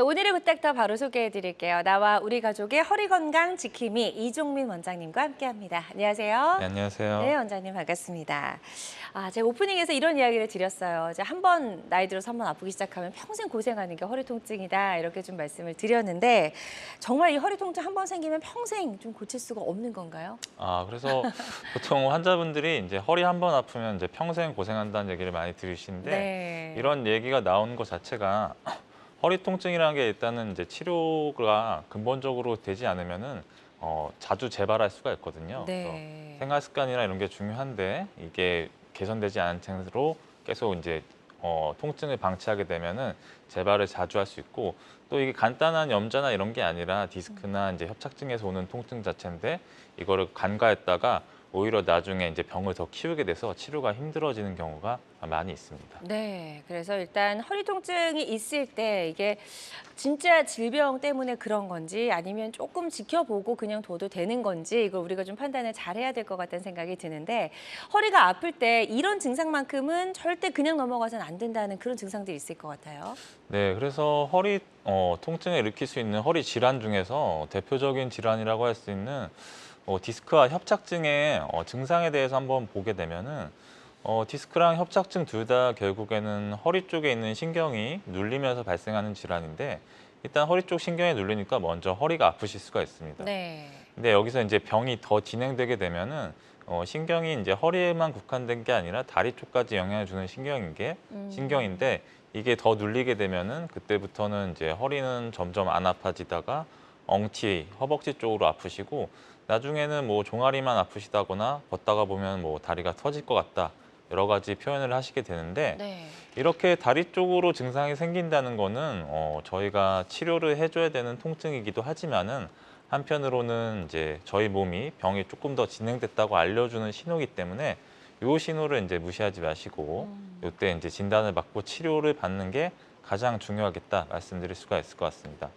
네, 오늘의 부탁더 바로 소개해드릴게요. 나와 우리 가족의 허리 건강 지킴이 이종민 원장님과 함께합니다. 안녕하세요. 네, 네, 안녕하세요. 원장님 반갑습니다. 제가 오프닝에서 이런 이야기를 드렸어요. 이제 한 번 나이 들어서 한 번 아프기 시작하면 평생 고생하는 게 허리 통증이다 이렇게 좀 말씀을 드렸는데 정말 이 허리 통증 한 번 생기면 평생 좀 고칠 수가 없는 건가요? 그래서 보통 환자분들이 이제 허리 한 번 아프면 이제 평생 고생한다는 얘기를 많이 들으시는데 네. 이런 얘기가 나오는 것 자체가 허리 통증이라는 게 일단은 이제 치료가 근본적으로 되지 않으면은 자주 재발할 수가 있거든요. 그래서 네. 생활 습관이나 이런 게 중요한데 이게 개선되지 않은 채로 계속 이제 통증을 방치하게 되면은 재발을 자주 할 수 있고 또 이게 간단한 염좌나 이런 게 아니라 디스크나 이제 협착증에서 오는 통증 자체인데 이거를 간과했다가 오히려 나중에 이제 병을 더 키우게 돼서 치료가 힘들어지는 경우가 많이 있습니다. 네, 그래서 일단 허리 통증이 있을 때 이게 진짜 질병 때문에 그런 건지 아니면 조금 지켜보고 그냥 둬도 되는 건지 이걸 우리가 좀 판단을 잘해야 될 것 같다는 생각이 드는데 허리가 아플 때 이런 증상만큼은 절대 그냥 넘어가서는 안 된다는 그런 증상들이 있을 것 같아요. 네, 그래서 허리 통증을 일으킬 수 있는 허리 질환 중에서 대표적인 질환이라고 할 수 있는 디스크와 협착증의 증상에 대해서 한번 보게 되면은 디스크랑 협착증 둘 다 결국에는 허리 쪽에 있는 신경이 눌리면서 발생하는 질환인데 일단 허리 쪽 신경이 눌리니까 먼저 허리가 아프실 수가 있습니다. 네. 근데 여기서 이제 병이 더 진행되게 되면은 신경이 이제 허리에만 국한된 게 아니라 다리 쪽까지 영향을 주는 음. 신경인데 이게 더 눌리게 되면은 그때부터는 이제 허리는 점점 안 아파지다가 엉치, 허벅지 쪽으로 아프시고 나중에는 뭐 종아리만 아프시다거나 걷다가 보면 뭐 다리가 터질 것 같다. 여러 가지 표현을 하시게 되는데 네. 이렇게 다리 쪽으로 증상이 생긴다는 거는 저희가 치료를 해줘야 되는 통증이기도 하지만은 한편으로는 이제 저희 몸이 병이 조금 더 진행됐다고 알려주는 신호이기 때문에 요 신호를 이제 무시하지 마시고 음. 요때 이제 진단을 받고 치료를 받는 게 가장 중요하겠다 말씀드릴 수가 있을 것 같습니다.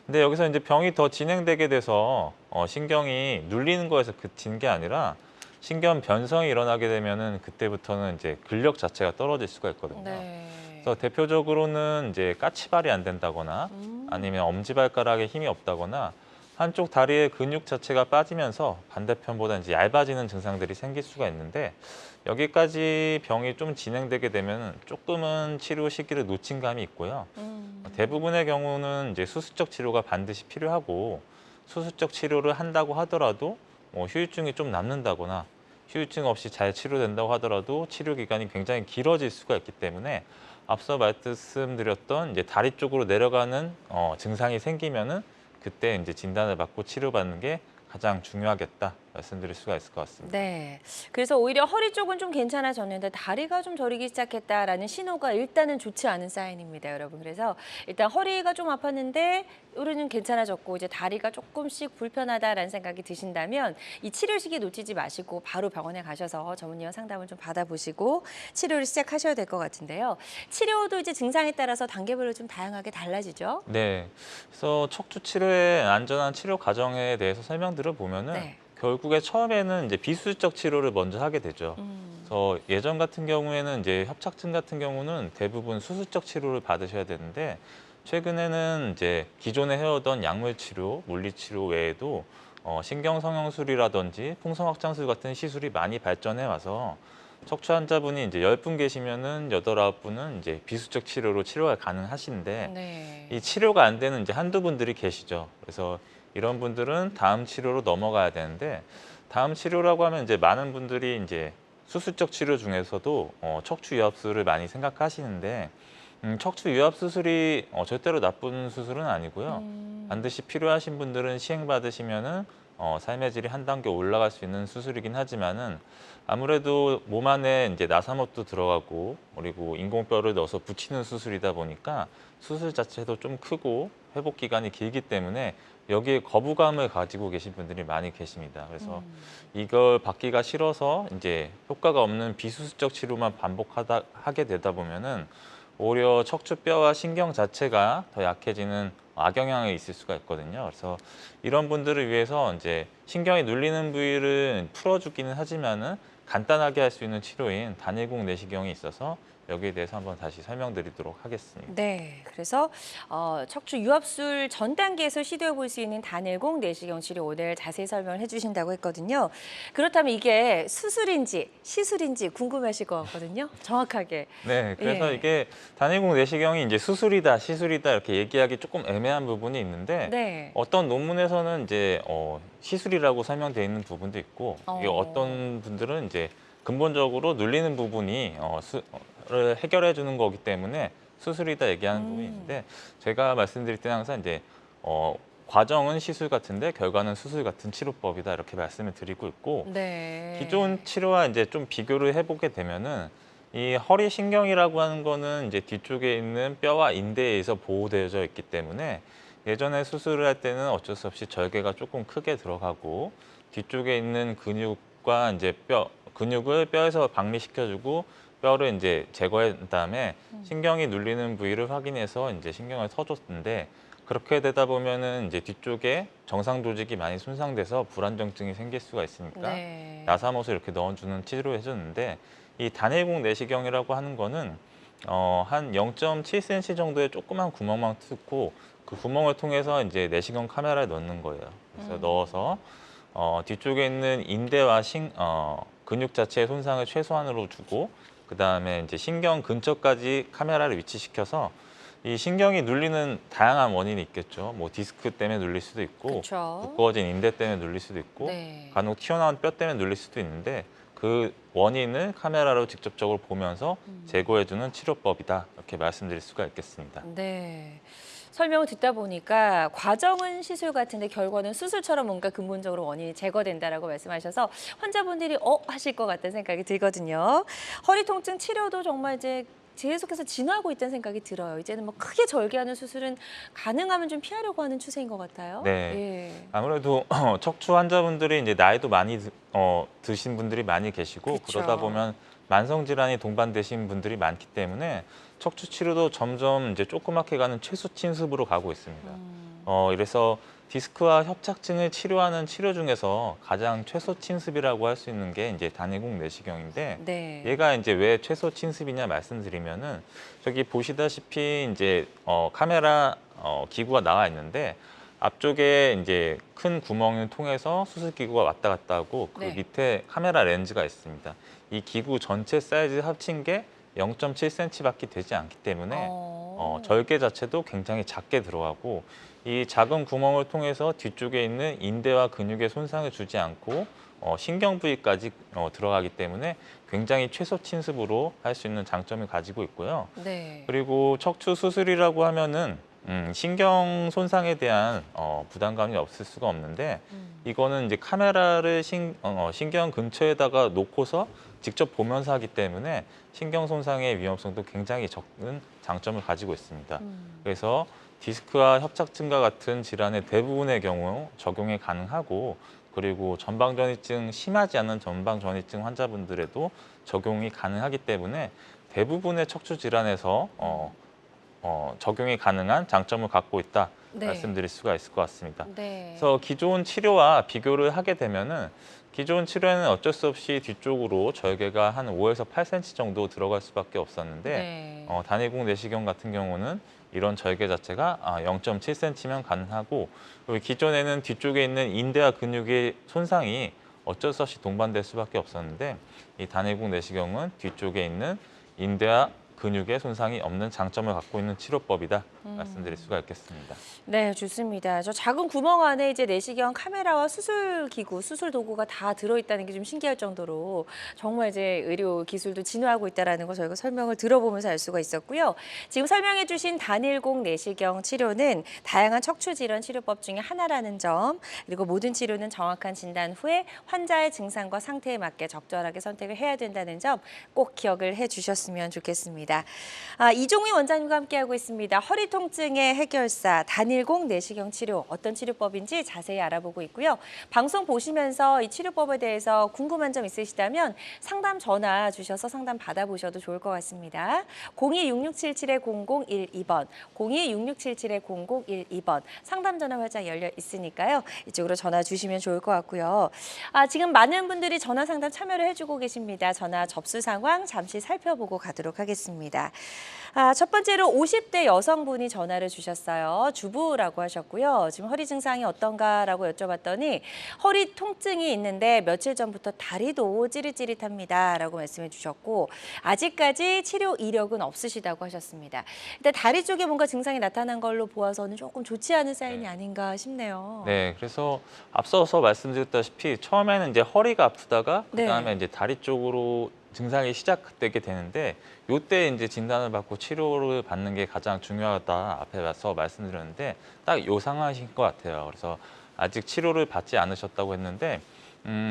근데 여기서 이제 병이 더 진행되게 돼서 신경이 눌리는 거에서 그친 게 아니라 신경 변성이 일어나게 되면은 그때부터는 이제 근력 자체가 떨어질 수가 있거든요. 네. 그래서 대표적으로는 이제 까치발이 안 된다거나 음. 아니면 엄지발가락에 힘이 없다거나 한쪽 다리의 근육 자체가 빠지면서 반대편보다 이제 얇아지는 증상들이 생길 수가 있는데 여기까지 병이 좀 진행되게 되면 조금은 치료 시기를 놓친 감이 있고요. 음. 대부분의 경우는 이제 수술적 치료가 반드시 필요하고 수술적 치료를 한다고 하더라도 후유증이 좀 남는다거나 후유증 없이 잘 치료된다고 하더라도 치료 기간이 굉장히 길어질 수가 있기 때문에 앞서 말씀드렸던 이제 다리 쪽으로 내려가는 증상이 생기면은 그때 이제 진단을 받고 치료받는 게 가장 중요하겠다 말씀드릴 수가 있을 것 같습니다. 네. 그래서 오히려 허리 쪽은 좀 괜찮아졌는데 다리가 좀 저리기 시작했다라는 신호가 일단은 좋지 않은 사인입니다, 여러분. 그래서 일단 허리가 좀 아팠는데 우리는 괜찮아졌고 이제 다리가 조금씩 불편하다라는 생각이 드신다면 이 치료 시기 놓치지 마시고 바로 병원에 가셔서 전문의와 상담을 좀 받아보시고 치료를 시작하셔야 될 것 같은데요. 치료도 이제 증상에 따라서 단계별로 좀 다양하게 달라지죠? 네. 그래서 척추 치료의 안전한 치료 과정에 대해서 설명들을 보면은 네. 결국에 처음에는 이제 비수술적 치료를 먼저 하게 되죠. 음. 그래서 예전 같은 경우에는 이제 협착증 같은 경우는 대부분 수술적 치료를 받으셔야 되는데 최근에는 이제 기존에 해오던 약물 치료, 물리 치료 외에도 신경 성형술이라든지 풍선 확장술 같은 시술이 많이 발전해 와서 척추 환자분이 이제 10분 계시면은 8, 9분은 이제 비수적 치료로 치료가 가능하신데 이 네. 치료가 안 되는 이제 한두 분들이 계시죠. 그래서 이런 분들은 다음 치료로 넘어가야 되는데 다음 치료라고 하면 이제 많은 분들이 이제 수술적 치료 중에서도 척추 유압술을 많이 생각하시는데 척추 유압 수술이 절대로 나쁜 수술은 아니고요. 음. 반드시 필요하신 분들은 시행 받으시면은 삶의 질이 한 단계 올라갈 수 있는 수술이긴 하지만은 아무래도 몸 안에 이제 나사못도 들어가고 그리고 인공뼈를 넣어서 붙이는 수술이다 보니까 수술 자체도 좀 크고 회복 기간이 길기 때문에 여기에 거부감을 가지고 계신 분들이 많이 계십니다. 그래서 음. 이걸 받기가 싫어서 이제 효과가 없는 비수술적 치료만 하게 되다 보면은 오히려 척추뼈와 신경 자체가 더 약해지는 악영향이 있을 수가 있거든요. 그래서 이런 분들을 위해서 이제 신경이 눌리는 부위를 풀어주기는 하지만은 간단하게 할 수 있는 치료인 단일공 내시경이 있어서 여기에 대해서 한번 다시 설명드리도록 하겠습니다. 네, 그래서 척추 유압술 전 단계에서 시도해 볼 수 있는 단일공 내시경 치료 오늘 자세히 설명을 해주신다고 했거든요. 그렇다면 이게 수술인지 시술인지 궁금하실 것 같거든요. 정확하게. 네, 그래서 예. 이게 단일공 내시경이 이제 수술이다, 시술이다 이렇게 얘기하기 조금 애매한 부분이 있는데 네. 어떤 논문에서는 이제 시술이라고 설명되어 있는 부분도 있고 이게 어. 어떤 분들은 이제 근본적으로 눌리는 부분이 를 해결해 주는 거기 때문에 수술이다 얘기하는 부분이 있는데 제가 말씀드릴 때는 항상 이제 과정은 시술 같은데 결과는 수술 같은 치료법이다 이렇게 말씀을 드리고 있고 네. 기존 치료와 이제 좀 비교를 해보게 되면은 이 허리 신경이라고 하는 거는 이제 뒤쪽에 있는 뼈와 인대에 의해서 보호되어져 있기 때문에 예전에 수술을 할 때는 어쩔 수 없이 절개가 조금 크게 들어가고 뒤쪽에 있는 근육과 이제 근육을 뼈에서 박리시켜주고 뼈를 이제 제거한 다음에 신경이 눌리는 부위를 확인해서 이제 신경을 써줬는데 그렇게 되다 보면은 이제 뒤쪽에 정상 조직이 많이 손상돼서 불안정증이 생길 수가 있으니까 네. 나사못을 이렇게 넣어주는 치료를 해줬는데 이 단일공 내시경이라고 하는 거는 한 0.7cm 정도의 조그만 구멍만 뚫고 그 구멍을 통해서 이제 내시경 카메라를 넣는 거예요. 그래서 넣어서 뒤쪽에 있는 인대와 근육 자체의 손상을 최소한으로 주고 그 다음에 이제 신경 근처까지 카메라를 위치시켜서 이 신경이 눌리는 다양한 원인이 있겠죠. 뭐 디스크 때문에 눌릴 수도 있고 그쵸. 두꺼워진 인대 때문에 눌릴 수도 있고 네. 간혹 튀어나온 뼈 때문에 눌릴 수도 있는데 그 원인을 카메라로 직접적으로 보면서 제거해주는 치료법이다 이렇게 말씀드릴 수가 있겠습니다. 네. 설명을 듣다 보니까 과정은 시술 같은데 결과는 수술처럼 뭔가 근본적으로 원인이 제거된다라고 말씀하셔서 환자분들이 하실 것 같다는 생각이 들거든요. 허리 통증 치료도 정말 이제 계속해서 진화하고 있다는 생각이 들어요. 이제는 뭐 크게 절개하는 수술은 가능하면 좀 피하려고 하는 추세인 것 같아요. 네. 예. 아무래도 척추 환자분들이 이제 나이도 많이 드신 분들이 많이 계시고 그쵸. 그러다 보면 만성 질환이 동반되신 분들이 많기 때문에 척추 치료도 점점 이제 조그맣게 가는 최소 침습으로 가고 있습니다. 이래서 디스크와 협착증을 치료하는 치료 중에서 가장 최소 침습이라고 할 수 있는 게 이제 단일공 내시경인데 네. 얘가 이제 왜 최소 침습이냐 말씀드리면은 저기 보시다시피 이제 카메라 기구가 나와 있는데 앞쪽에 이제 큰 구멍을 통해서 수술 기구가 왔다 갔다 하고 그 네. 밑에 카메라 렌즈가 있습니다. 이 기구 전체 사이즈 합친 게 0.7cm밖에 되지 않기 때문에 절개 자체도 굉장히 작게 들어가고 이 작은 구멍을 통해서 뒤쪽에 있는 인대와 근육에 손상을 주지 않고 신경 부위까지 들어가기 때문에 굉장히 최소 침습으로 할 수 있는 장점을 가지고 있고요. 네. 그리고 척추 수술이라고 하면은 신경 손상에 대한 부담감이 없을 수가 없는데 이거는 이제 카메라를 신경 근처에다가 놓고서 직접 보면서 하기 때문에 신경 손상의 위험성도 굉장히 적은 장점을 가지고 있습니다. 그래서 디스크와 협착증과 같은 질환의 대부분의 경우 적용이 가능하고 그리고 전방전이증 심하지 않은 전방전이증 환자분들에도 적용이 가능하기 때문에 대부분의 척추 질환에서 적용이 가능한 장점을 갖고 있다 네. 말씀드릴 수가 있을 것 같습니다. 네. 그래서 기존 치료와 비교를 하게 되면은 기존 치료에는 어쩔 수 없이 뒤쪽으로 절개가 한 5에서 8cm 정도 들어갈 수밖에 없었는데 네. 단일공 내시경 같은 경우는 이런 절개 자체가 0.7cm면 가능하고 그리고 기존에는 뒤쪽에 있는 인대와 근육의 손상이 어쩔 수 없이 동반될 수밖에 없었는데 이 단일공 내시경은 뒤쪽에 있는 인대와 근육의 손상이 없는 장점을 갖고 있는 치료법이다 말씀드릴 수가 있겠습니다. 네, 좋습니다. 저 작은 구멍 안에 이제 내시경 카메라와 수술 기구, 수술 도구가 다 들어있다는 게 좀 신기할 정도로 정말 이제 의료 기술도 진화하고 있다는 거 저희가 설명을 들어보면서 알 수가 있었고요. 지금 설명해주신 단일공 내시경 치료는 다양한 척추 질환 치료법 중에 하나라는 점, 그리고 모든 치료는 정확한 진단 후에 환자의 증상과 상태에 맞게 적절하게 선택을 해야 된다는 점 꼭 기억을 해주셨으면 좋겠습니다. 이종희 원장님과 함께하고 있습니다. 허리 통증의 해결사 단일공 내시경 치료 어떤 치료법인지 자세히 알아보고 있고요. 방송 보시면서 이 치료법에 대해서 궁금한 점 있으시다면 상담 전화 주셔서 상담 받아보셔도 좋을 것 같습니다. 02-6677-0012번, 02-6677-0012번 상담 전화 활짝 열려 있으니까요. 이쪽으로 전화 주시면 좋을 것 같고요. 지금 많은 분들이 전화 상담 참여를 해주고 계십니다. 전화 접수 상황 잠시 살펴보고 가도록 하겠습니다. 보겠습니다. 첫 번째로 50대 여성분이 전화를 주셨어요. 주부라고 하셨고요. 지금 허리 증상이 어떤가라고 여쭤봤더니 허리 통증이 있는데 며칠 전부터 다리도 찌릿찌릿합니다라고 말씀해 주셨고 아직까지 치료 이력은 없으시다고 하셨습니다. 일단 다리 쪽에 뭔가 증상이 나타난 걸로 보아서는 조금 좋지 않은 사인이 아닌가 싶네요. 네, 그래서 앞서서 말씀드렸다시피 처음에는 이제 허리가 아프다가 네. 그다음에 이제 다리 쪽으로 증상이 시작되게 되는데 요때 이제 진단을 받고 치료를 받는 게 가장 중요하다 앞에 와서 말씀드렸는데 딱 요 상황이신 것 같아요. 그래서 아직 치료를 받지 않으셨다고 했는데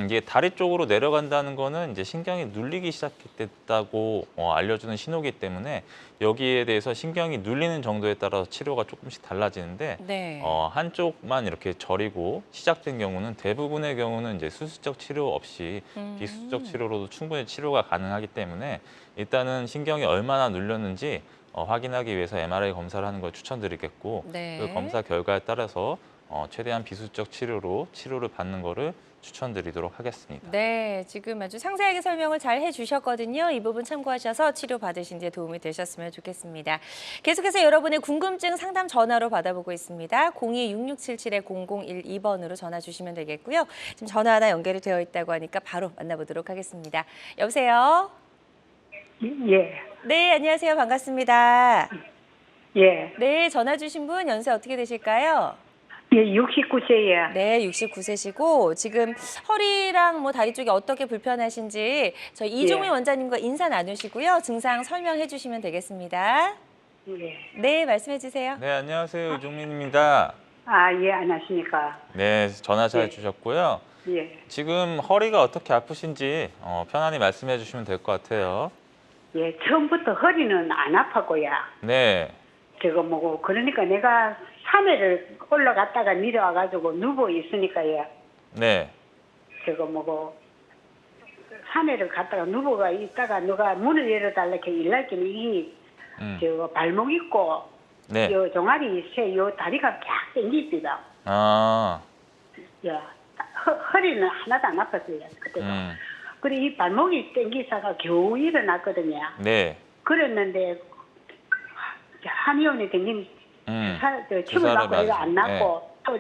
이게 다리 쪽으로 내려간다는 거는 이제 신경이 눌리기 시작했다고 알려주는 신호기 때문에 여기에 대해서 신경이 눌리는 정도에 따라서 치료가 조금씩 달라지는데 네. 한쪽만 이렇게 저리고 시작된 경우는 대부분의 경우는 이제 수술적 치료 없이 비수술적 치료로도 충분히 치료가 가능하기 때문에 일단은 신경이 얼마나 눌렸는지 확인하기 위해서 MRI 검사를 하는 걸 추천드리겠고 네. 그 검사 결과에 따라서 최대한 비수술적 치료로 치료를 받는 거를 추천드리도록 하겠습니다. 네, 지금 아주 상세하게 설명을 잘 해주셨거든요. 이 부분 참고하셔서 치료 받으신 데 도움이 되셨으면 좋겠습니다. 계속해서 여러분의 궁금증 상담 전화로 받아보고 있습니다. 02-6677-0012번으로 전화 주시면 되겠고요. 지금 전화 하나 연결이 되어 있다고 하니까 바로 만나보도록 하겠습니다. 여보세요? 예, 네, 안녕하세요. 반갑습니다. 예, 네, 전화 주신 분 연세 어떻게 되실까요? 예, 69세예요. 네, 69세시고 지금 허리랑 뭐 다리 쪽이 어떻게 불편하신지 저희 이종민 원장님과 인사 나누시고요. 증상 설명해 주시면 되겠습니다. 예. 네, 말씀해 주세요. 네, 안녕하세요. 이종민입니다. 아, 예, 안녕하십니까. 네, 전화 잘 예. 주셨고요. 예, 지금 허리가 어떻게 아프신지 편안히 말씀해 주시면 될 것 같아요. 예, 처음부터 허리는 안 아팠고요. 네, 저거 뭐고, 그러니까 내가 산에를 올라갔다가 내려와가지고 누워 있으니까요. 네, 저거 뭐고, 산에를 갔다가 누워가 있다가 누가 문을 열어달라 이렇게 일날기는 이, 저거 발목 있고, 네. 요 종아리 요 다리가 쫙 당깁니다. 아, 야, 허리는 하나도 안 아팠어요, 그때도. 그리고 이 발목이 땡기사가 겨우 일어났거든요. 네, 그랬는데 한의원에 댕긴 침을 주사를 맞고 이래 안 맞으시고, 낫고 또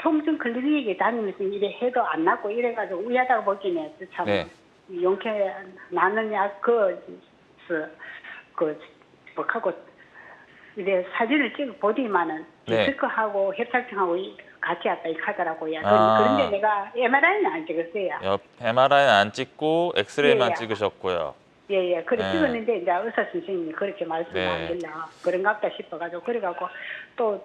통증 클리닉에 다니면서 이래 해도 안 낫고 이래가지고 우야다가 보기네 참 네. 용케 나는 뭐하고 이래 사진을 찍어 보더니만은 네. 디스크하고 협착증하고 같이 왔다 이 하더라고요. 아. 그런데 내가 MRI는 안 찍었어요. MRI는 안 찍고 엑스레이만 예. 찍으셨고요. 예. 그래 네. 찍었는데 이제 의사 선생님이 그렇게 말씀하길래 그런가 보다 싶어가지고 그래갖고 또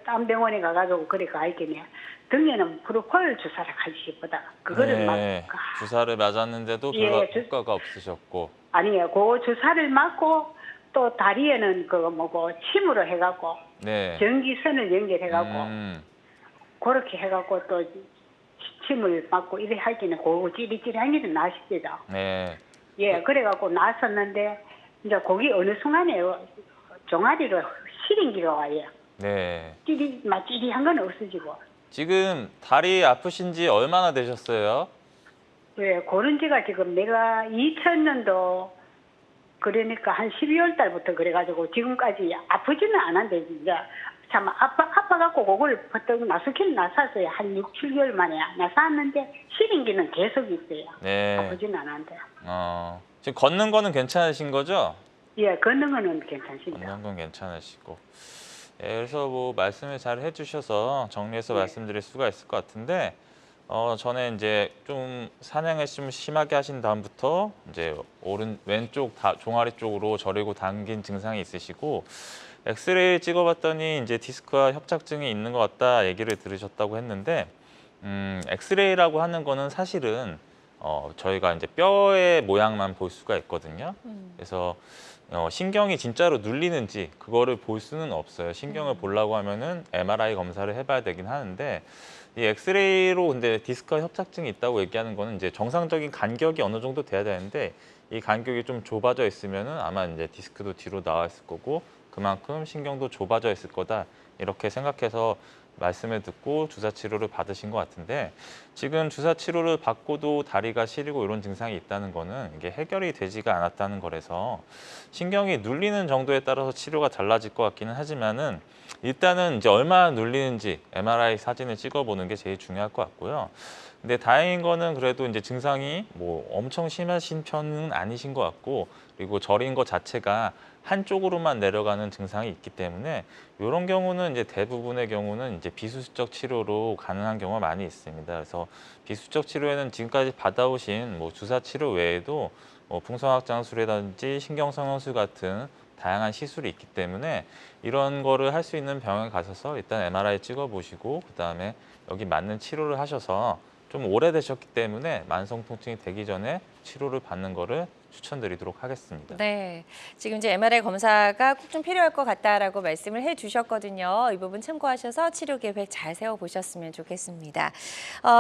딴 병원에 가가지고 그래 가있겠네. 등에는 프로폴 주사를 하기 싶다. 그거를 네, 주사를 맞았는데도 예, 별로 효과가 없으셨고. 아니에요. 그 주사를 맞고 또 다리에는 그 뭐고 침으로 해갖고 네. 전기선을 연결해갖고 그렇게 해갖고 또 침을 맞고 이래 하기는 그 찌릿찌릿한 게 좀 나시죠. 네. 예, 그래갖고 나섰는데 이제 거기 어느 순간에 종아리로 시린기가 와요. 네. 찌릿한 건 없어지고. 지금 다리 아프신 지 얼마나 되셨어요? 예, 그런 지가 지금 내가 2000년도 그러니까 한 12월 달부터 그래가지고 지금까지 아프지는 않았는데 이제 참 아파갖고 그걸 버떡 나서긴 나섰어요. 한 6, 7개월 만에 나섰는데 시린기는 계속 있어요. 네. 아프지는 않았는데. 지금 걷는 거는 괜찮으신 거죠? 예, 걷는 거는 괜찮습니다. 걷는 건 괜찮으시고. 예, 그래서 뭐 말씀을 잘 해주셔서 정리해서 말씀드릴 수가 있을 것 같은데, 전에 이제 좀 사냥을 좀 심하게 하신 다음부터 이제 왼쪽 종아리 쪽으로 저리고 당긴 증상이 있으시고, 엑스레이 찍어봤더니 이제 디스크와 협착증이 있는 것 같다 얘기를 들으셨다고 했는데, 엑스레이라고 하는 거는 사실은 저희가 이제 뼈의 모양만 볼 수가 있거든요. 그래서 신경이 진짜로 눌리는지 그거를 볼 수는 없어요. 신경을 보려고 하면은 MRI 검사를 해봐야 되긴 하는데 이 엑스레이로 근데 디스크와 협착증이 있다고 얘기하는 거는 이제 정상적인 간격이 어느 정도 돼야 되는데 이 간격이 좀 좁아져 있으면은 아마 이제 디스크도 뒤로 나와 있을 거고 그만큼 신경도 좁아져 있을 거다 이렇게 생각해서 말씀을 듣고 주사 치료를 받으신 것 같은데 지금 주사 치료를 받고도 다리가 시리고 이런 증상이 있다는 거는 이게 해결이 되지가 않았다는 거라서 신경이 눌리는 정도에 따라서 치료가 달라질 것 같기는 하지만은 일단은 이제 얼마나 눌리는지 MRI 사진을 찍어보는 게 제일 중요할 것 같고요. 근데 다행인 거는 그래도 이제 증상이 뭐 엄청 심하신 편은 아니신 것 같고 그리고 저린 것 자체가 한쪽으로만 내려가는 증상이 있기 때문에 이런 경우는 이제 대부분의 경우는 이제 비수술적 치료로 가능한 경우가 많이 있습니다. 그래서 비수술적 치료에는 지금까지 받아오신 뭐 주사 치료 외에도 뭐 풍성확장술이라든지 신경성형술 같은 다양한 시술이 있기 때문에 이런 거를 할 수 있는 병원에 가셔서 일단 MRI 찍어보시고 그다음에 여기 맞는 치료를 하셔서 좀 오래되셨기 때문에 만성 통증이 되기 전에 치료를 받는 거를 추천드리도록 하겠습니다. 네, 지금 이제 MRI 검사가 꼭 좀 필요할 것 같다라고 말씀을 해주셨거든요. 이 부분 참고하셔서 치료 계획 잘 세워보셨으면 좋겠습니다.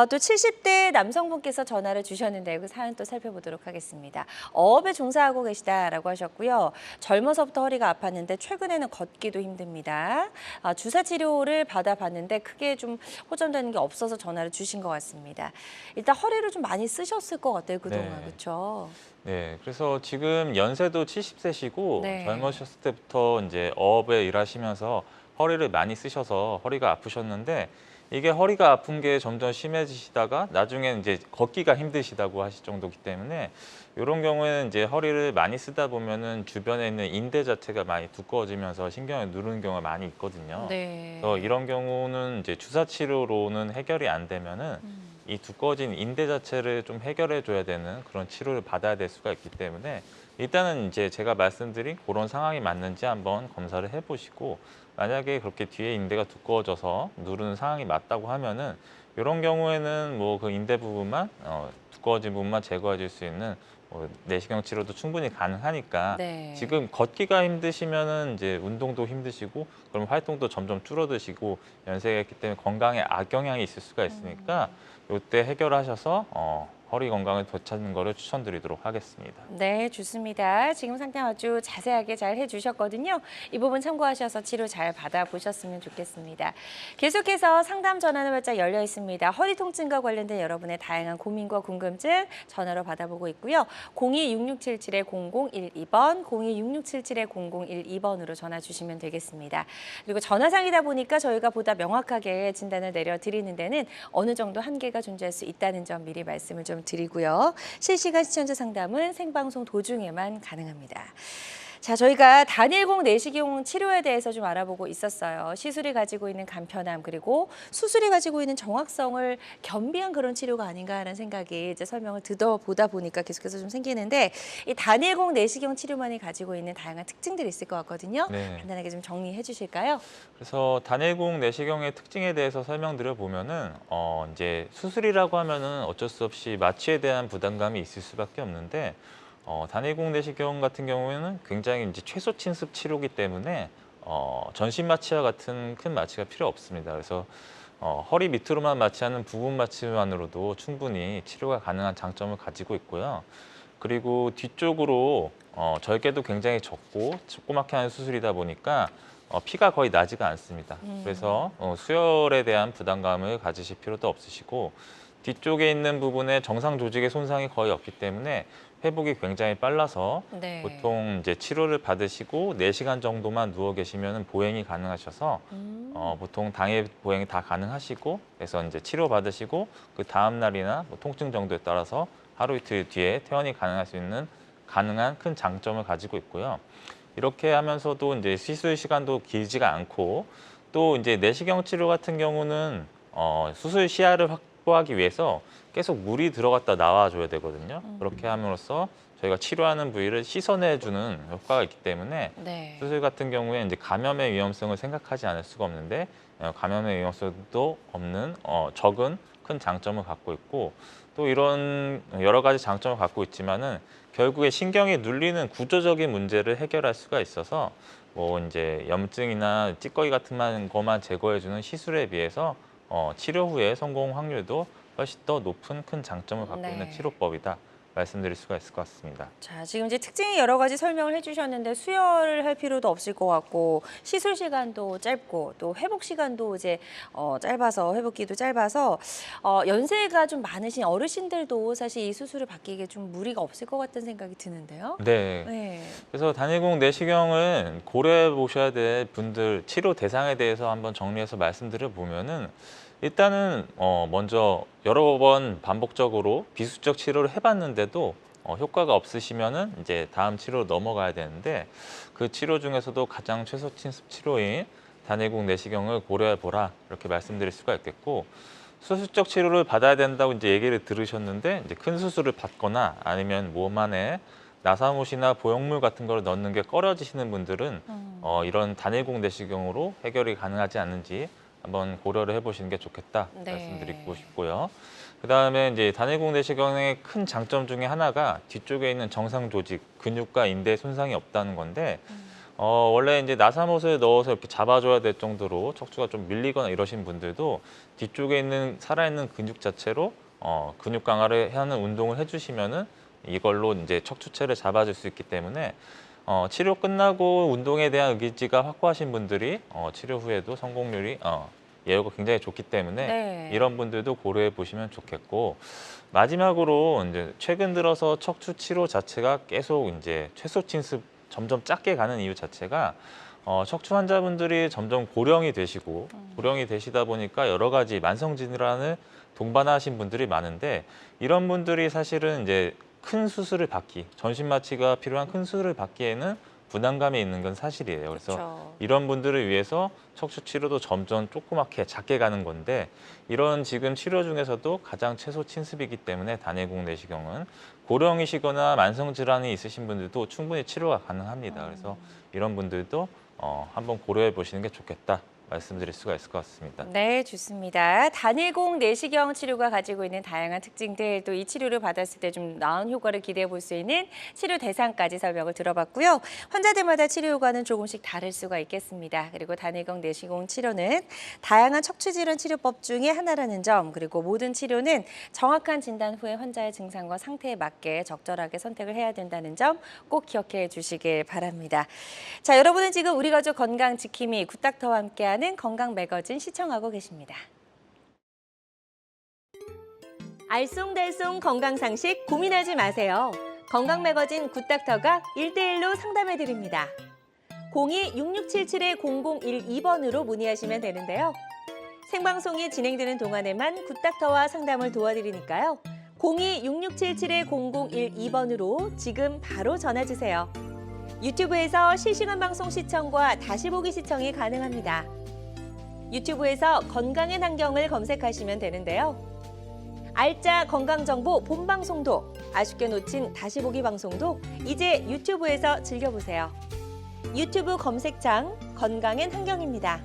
또 70대 남성분께서 전화를 주셨는데 그 사연 또 살펴보도록 하겠습니다. 어업에 종사하고 계시다라고 하셨고요. 젊어서부터 허리가 아팠는데 최근에는 걷기도 힘듭니다. 주사 치료를 받아봤는데 크게 좀 호전되는 게 없어서 전화를 주신 것 같습니다. 일단 허리를 좀 많이 쓰셨을 것 같아요, 그동안. 네. 그렇죠? 네, 그래서 지금 연세도 70세시고 네. 젊으셨을 때부터 이제 어업에 일하시면서 허리를 많이 쓰셔서 허리가 아프셨는데 이게 허리가 아픈 게 점점 심해지시다가 나중에 이제 걷기가 힘드시다고 하실 정도이기 때문에 이런 경우에는 이제 허리를 많이 쓰다 보면은 주변에 있는 인대 자체가 많이 두꺼워지면서 신경을 누르는 경우가 많이 있거든요. 네. 그래서 이런 경우는 이제 주사 치료로는 해결이 안 되면은 이 두꺼워진 인대 자체를 좀 해결해 줘야 되는 그런 치료를 받아야 될 수가 있기 때문에 일단은 이제 제가 말씀드린 그런 상황이 맞는지 한번 검사를 해보시고 만약에 그렇게 뒤에 인대가 두꺼워져서 누르는 상황이 맞다고 하면은 이런 경우에는 뭐 그 인대 부분만 두꺼워진 부분만 제거해 줄 수 있는 내시경 치료도 충분히 가능하니까 네. 지금 걷기가 힘드시면은 이제 운동도 힘드시고 그럼 활동도 점점 줄어드시고 연세가 있기 때문에 건강에 악영향이 있을 수가 있으니까 이때 해결하셔서 허리 건강을 되찾는 거를 추천드리도록 하겠습니다. 네, 좋습니다. 지금 상담 아주 자세하게 잘 해주셨거든요. 이 부분 참고하셔서 치료 잘 받아보셨으면 좋겠습니다. 계속해서 상담 전화는 활짝 열려 있습니다. 허리 통증과 관련된 여러분의 다양한 고민과 궁금증 전화로 받아보고 있고요. 02-6677-0012번, 02-6677-0012번으로 전화 주시면 되겠습니다. 그리고 전화상이다 보니까 저희가 보다 명확하게 진단을 내려드리는 데는 어느 정도 한계가 존재할 수 있다는 점 미리 말씀을 좀 드리고요. 실시간 시청자 상담은 생방송 도중에만 가능합니다. 자, 저희가 단일공 내시경 치료에 대해서 좀 알아보고 있었어요. 시술이 가지고 있는 간편함 그리고 수술이 가지고 있는 정확성을 겸비한 그런 치료가 아닌가 하는 생각이 이제 설명을 듣어보다 보니까 계속해서 좀 생기는데 이 단일공 내시경 치료만이 가지고 있는 다양한 특징들이 있을 것 같거든요. 네. 간단하게 좀 정리해 주실까요? 그래서 단일공 내시경의 특징에 대해서 설명드려 보면은 이제 수술이라고 하면은 어쩔 수 없이 마취에 대한 부담감이 있을 수밖에 없는데 단일공 내시경 같은 경우에는 굉장히 이제 최소 침습 치료기 때문에 전신 마취와 같은 큰 마취가 필요 없습니다. 그래서 허리 밑으로만 마취하는 부분 마취만으로도 충분히 치료가 가능한 장점을 가지고 있고요. 그리고 뒤쪽으로 절개도 굉장히 적고 조그맣게 하는 수술이다 보니까 피가 거의 나지가 않습니다. 그래서 수혈에 대한 부담감을 가지실 필요도 없으시고 뒤쪽에 있는 부분에 정상 조직의 손상이 거의 없기 때문에 회복이 굉장히 빨라서 네. 보통 이제 치료를 받으시고 4시간 정도만 누워 계시면 보행이 가능하셔서 보통 당일 보행이 다 가능하시고 그래서 이제 치료 받으시고 그 다음 날이나 뭐 통증 정도에 따라서 하루 이틀 뒤에 퇴원이 가능할 수 있는 가능한 큰 장점을 가지고 있고요. 이렇게 하면서도 이제 시술 시간도 길지가 않고 또 이제 내시경 치료 같은 경우는 수술 시야를 확보하기 위해서 계속 물이 들어갔다 나와줘야 되거든요. 그렇게 함으로써 저희가 치료하는 부위를 씻어내주는 효과가 있기 때문에 네. 수술 같은 경우에 이제 감염의 위험성을 생각하지 않을 수가 없는데 감염의 위험성도 없는 적은 큰 장점을 갖고 있고 또 이런 여러 가지 장점을 갖고 있지만은 결국에 신경이 눌리는 구조적인 문제를 해결할 수가 있어서 뭐 이제 염증이나 찌꺼기 같은 것만 제거해주는 시술에 비해서 치료 후에 성공 확률도 훨씬 더 높은 큰 장점을 갖고 네. 있는 치료법이다. 말씀드릴 수가 있을 것 같습니다. 자, 지금 이제 특징이 여러 가지 설명을 해주셨는데 수혈을 할 필요도 없을 것 같고 시술 시간도 짧고 또 회복 시간도 이제 짧아서 회복기도 짧아서 연세가 좀 많으신 어르신들도 사실 이 수술을 받기에 좀 무리가 없을 것 같다는 생각이 드는데요. 네. 네. 그래서 단일공 내시경은 고려해 보셔야 될 분들 치료 대상에 대해서 한번 정리해서 말씀드려 보면은 일단은 먼저 여러 번 반복적으로 비수적 치료를 해봤는데도 효과가 없으시면은 이제 다음 치료로 넘어가야 되는데 그 치료 중에서도 가장 최소 침습 치료인 단일공 내시경을 고려해 보라 이렇게 말씀드릴 수가 있겠고 수술적 치료를 받아야 된다고 이제 얘기를 들으셨는데 이제 큰 수술을 받거나 아니면 몸 안에 나사못이나 보형물 같은 걸 넣는 게 꺼려지시는 분들은 이런 단일공 내시경으로 해결이 가능하지 않는지 한번 고려를 해보시는 게 좋겠다 네. 말씀드리고 싶고요. 그다음에 이제 단일공 내시경의 큰 장점 중에 하나가 뒤쪽에 있는 정상 조직, 근육과 인대에 손상이 없다는 건데 원래 이제 나사못을 넣어서 이렇게 잡아줘야 될 정도로 척추가 좀 밀리거나 이러신 분들도 뒤쪽에 있는 살아있는 근육 자체로 근육 강화를 하는 운동을 해주시면은 이걸로 이제 척추체를 잡아줄 수 있기 때문에 치료 끝나고 운동에 대한 의지가 확고하신 분들이 치료 후에도 성공률이 예후가 굉장히 좋기 때문에 네. 이런 분들도 고려해 보시면 좋겠고 마지막으로 이제 최근 들어서 척추 치료 자체가 계속 이제 최소 침습 점점 작게 가는 이유 자체가 척추 환자분들이 점점 고령이 되시고 고령이 되시다 보니까 여러 가지 만성 질환을 동반하신 분들이 많은데 이런 분들이 사실은 이제 큰 수술을 받기, 전신 마취가 필요한 큰 수술을 받기에는 부담감이 있는 건 사실이에요. 그래서 그렇죠. 이런 분들을 위해서 척추 치료도 점점 조그맣게 작게 가는 건데 이런 지금 치료 중에서도 가장 최소 침습이기 때문에 단일공 내시경은 고령이시거나 만성 질환이 있으신 분들도 충분히 치료가 가능합니다. 그래서 이런 분들도 한번 고려해 보시는 게 좋겠다. 말씀드릴 수가 있을 것 같습니다. 네, 좋습니다. 단일공 내시경 치료가 가지고 있는 다양한 특징들, 또 이 치료를 받았을 때 좀 나은 효과를 기대해 볼 수 있는 치료 대상까지 설명을 들어봤고요. 환자들마다 치료 효과는 조금씩 다를 수가 있겠습니다. 그리고 단일공 내시경 치료는 다양한 척추 질환 치료법 중에 하나라는 점, 그리고 모든 치료는 정확한 진단 후에 환자의 증상과 상태에 맞게 적절하게 선택을 해야 된다는 점 꼭 기억해 주시길 바랍니다. 자, 여러분은 지금 우리 가족 건강 지킴이 굿닥터와 함께하는 건강 매거진 시청하고 계십니다. 알쏭달쏭 건강 상식 고민하지 마세요. 건강 매거진 굿닥터가 1대1로 상담해 드립니다. 02-6677-0012번으로 문의하시면 되는데요. 생방송이 진행되는 동안에만 굿닥터와 상담을 도와드리니까요. 02-6677-0012번으로 지금 바로 전화 주세요. 유튜브에서 실시간 방송 시청과 다시 보기 시청이 가능합니다. 유튜브에서 건강의 환경을 검색하시면 되는데요. 알짜 건강정보 본방송도, 아쉽게 놓친 다시 보기 방송도 이제 유튜브에서 즐겨보세요. 유튜브 검색창 건강엔 환경입니다.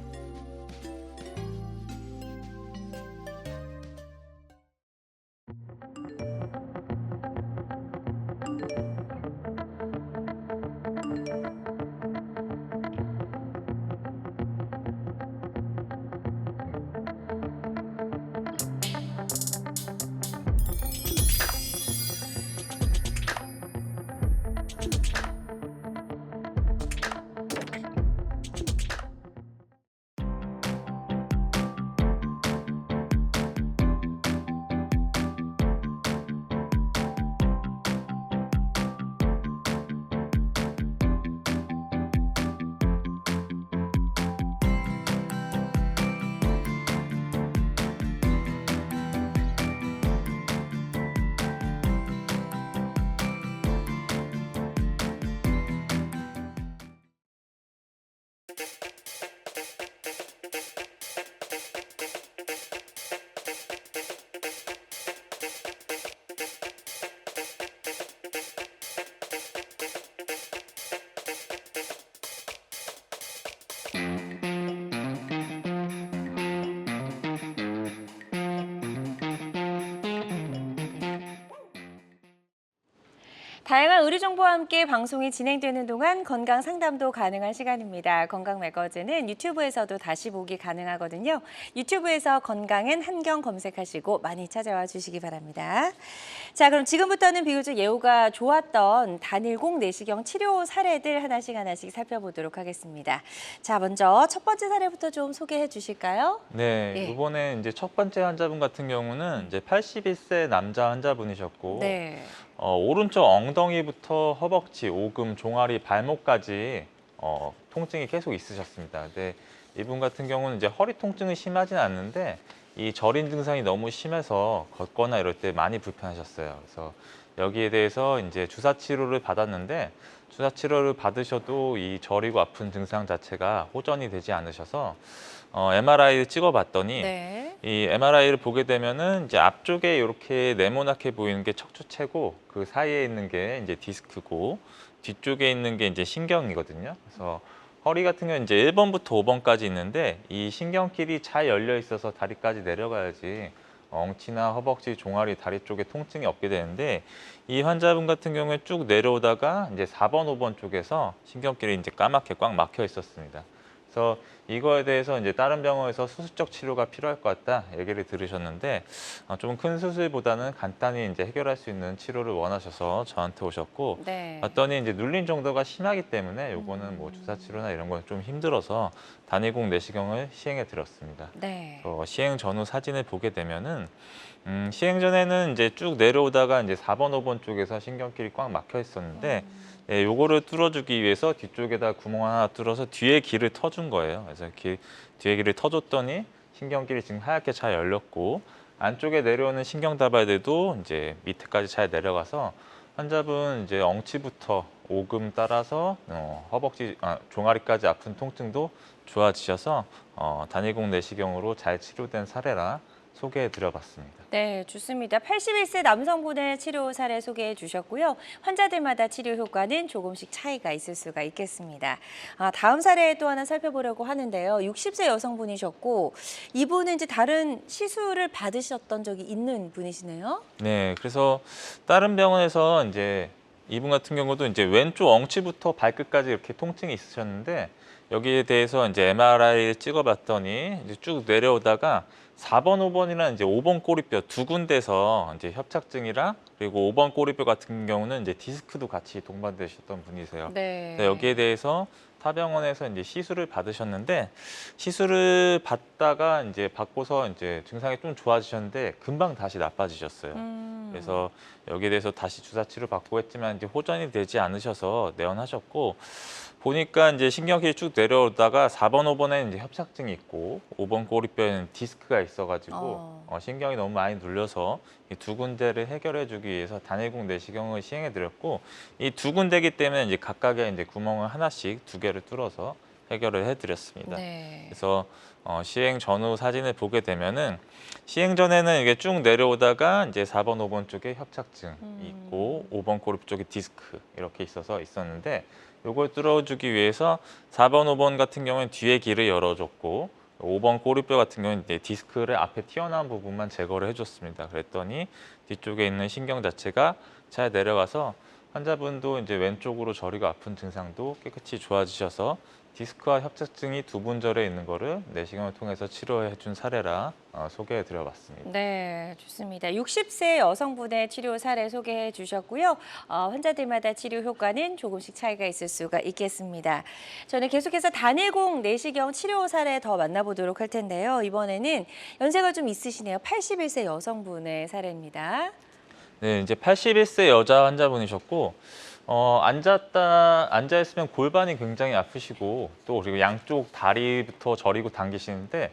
다양한 의료 정보와 함께 방송이 진행되는 동안 건강 상담도 가능한 시간입니다. 건강 매거진은 유튜브에서도 다시 보기 가능하거든요. 유튜브에서 건강엔 한경 검색하시고 많이 찾아와 주시기 바랍니다. 자, 그럼 지금부터는 비교적 예후가 좋았던 단일공 내시경 치료 사례들 하나씩 살펴보도록 하겠습니다. 자, 먼저 첫 번째 사례부터 좀 소개해 주실까요? 네, 예. 이번에 이제 첫 번째 환자분 같은 경우는 이제 81세 남자 환자분이셨고, 네. 오른쪽 엉덩이부터 허벅지, 오금, 종아리, 발목까지 통증이 계속 있으셨습니다. 근데 이분 같은 경우는 이제 허리 통증은 심하진 않는데 이 저린 증상이 너무 심해서 걷거나 이럴 때 많이 불편하셨어요. 그래서 여기에 대해서 이제 주사 치료를 받았는데 주사 치료를 받으셔도 이 저리고 아픈 증상 자체가 호전이 되지 않으셔서 MRI를 찍어봤더니 네. 이 MRI를 보게 되면은 이제 앞쪽에 이렇게 네모나게 보이는 게 척추체고 그 사이에 있는 게 이제 디스크고 뒤쪽에 있는 게 이제 신경이거든요. 그래서 허리 같은 경우는 이제 1번부터 5번까지 있는데 이 신경길이 잘 열려 있어서 다리까지 내려가야지 엉치나 허벅지, 종아리, 다리 쪽에 통증이 없게 되는데 이 환자분 같은 경우에 쭉 내려오다가 이제 4번, 5번 쪽에서 신경길이 이제 까맣게 꽉 막혀 있었습니다. 그래서 이거에 대해서 이제 다른 병원에서 수술적 치료가 필요할 것 같다 얘기를 들으셨는데 좀 큰 수술보다는 간단히 이제 해결할 수 있는 치료를 원하셔서 저한테 오셨고 네. 봤더니 이제 눌린 정도가 심하기 때문에 요거는 뭐 주사 치료나 이런 건 좀 힘들어서 단위공 내시경을 시행해 드렸습니다. 네. 시행 전후 사진을 보게 되면은 시행 전에는 이제 쭉 내려오다가 이제 4번, 5번 쪽에서 신경길이 꽉 막혀 있었는데 예, 요거를 뚫어주기 위해서 뒤쪽에다 구멍 하나 뚫어서 뒤에 길을 터준 거예요. 그래서 뒤에 길을 터줬더니 신경길이 지금 하얗게 잘 열렸고 안쪽에 내려오는 신경다발들도 이제 밑에까지 잘 내려가서 환자분 이제 엉치부터 오금 따라서 허벅지, 종아리까지 아픈 통증도 좋아지셔서 단일공 내시경으로 잘 치료된 사례라 소개해드려봤습니다. 네, 좋습니다. 81세 남성분의 치료 사례 소개해 주셨고요. 환자들마다 치료 효과는 조금씩 차이가 있을 수가 있겠습니다. 다음 사례 또 하나 살펴보려고 하는데요. 60세 여성분이셨고 이분은 이제 다른 시술을 받으셨던 적이 있는 분이시네요. 네, 그래서 다른 병원에서 이제 이분 같은 경우도 이제 왼쪽 엉치부터 발끝까지 이렇게 통증이 있으셨는데 여기에 대해서 이제 MRI를 찍어봤더니 이제 쭉 내려오다가 4번, 5번이랑 이제 5번 꼬리뼈 두 군데서 이제 협착증이랑 그리고 5번 꼬리뼈 같은 경우는 이제 디스크도 같이 동반되셨던 분이세요. 네. 네, 여기에 대해서 타 병원에서 이제 시술을 받으셨는데 시술을 받다가 이제 받고서 이제 증상이 좀 좋아지셨는데 금방 다시 나빠지셨어요. 그래서 여기에 대해서 다시 주사 치료 받고 했지만 이제 호전이 되지 않으셔서 내원하셨고 보니까 이제 신경길이 쭉 내려오다가 4번, 5번에 이제 협착증이 있고 5번 꼬리뼈에는 디스크가 있어가지고 신경이 너무 많이 눌려서 이 두 군데를 해결해주기 위해서 단일공 내시경을 시행해드렸고 이 두 군데기 때문에 이제 각각의 이제 구멍을 하나씩 두 개를 뚫어서 해결을 해드렸습니다. 네. 그래서 시행 전후 사진을 보게 되면은 시행 전에는 이게 쭉 내려오다가 이제 4번, 5번 쪽에 협착증이 있고 5번 꼬리뼈 쪽에 디스크 이렇게 있었는데 요걸 뚫어주기 위해서 4번, 5번 같은 경우는 뒤에 길을 열어줬고 5번 꼬리뼈 같은 경우는 이제 디스크를 앞에 튀어나온 부분만 제거를 해줬습니다. 그랬더니 뒤쪽에 있는 신경 자체가 잘 내려가서 환자분도 이제 왼쪽으로 저리가 아픈 증상도 깨끗이 좋아지셔서 디스크와 협착증이 두 분절에 있는 거를 내시경을 통해서 치료해 준 사례라 소개해 드려봤습니다. 네, 좋습니다. 60세 여성분의 치료 사례 소개해 주셨고요. 환자들마다 치료 효과는 조금씩 차이가 있을 수가 있겠습니다. 저는 계속해서 단일공 내시경 치료 사례 더 만나보도록 할 텐데요. 이번에는 연세가 좀 있으시네요. 81세 여성분의 사례입니다. 네, 이제 81세 여자 환자분이셨고 앉아 있으면 골반이 굉장히 아프시고 또 그리고 양쪽 다리부터 저리고 당기시는데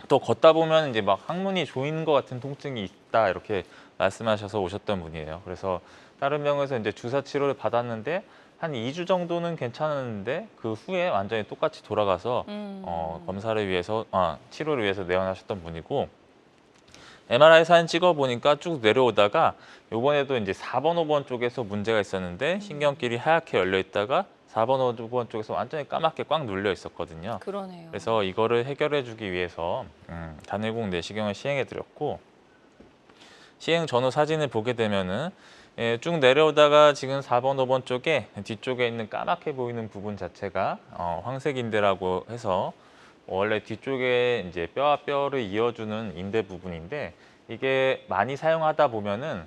또 걷다 보면 이제 막 항문이 조이는 것 같은 통증이 있다 이렇게 말씀하셔서 오셨던 분이에요. 그래서 다른 병원에서 이제 주사 치료를 받았는데 한 2주 정도는 괜찮았는데 그 후에 완전히 똑같이 돌아가서 검사를 위해서 치료를 위해서 내원하셨던 분이고 MRI 사진 찍어 보니까 쭉 내려오다가 요번에도 이제 4번, 5번 쪽에서 문제가 있었는데 신경길이 하얗게 열려 있다가 4번, 5번 쪽에서 완전히 까맣게 꽉 눌려 있었거든요. 그러네요. 그래서 이거를 해결해 주기 위해서 단일공 내시경을 시행해 드렸고 시행 전후 사진을 보게 되면은 쭉 내려오다가 지금 4번, 5번 쪽에 뒤쪽에 있는 까맣게 보이는 부분 자체가 황색인대라고 해서 원래 뒤쪽에 이제 뼈와 뼈를 이어주는 인대 부분인데 이게 많이 사용하다 보면은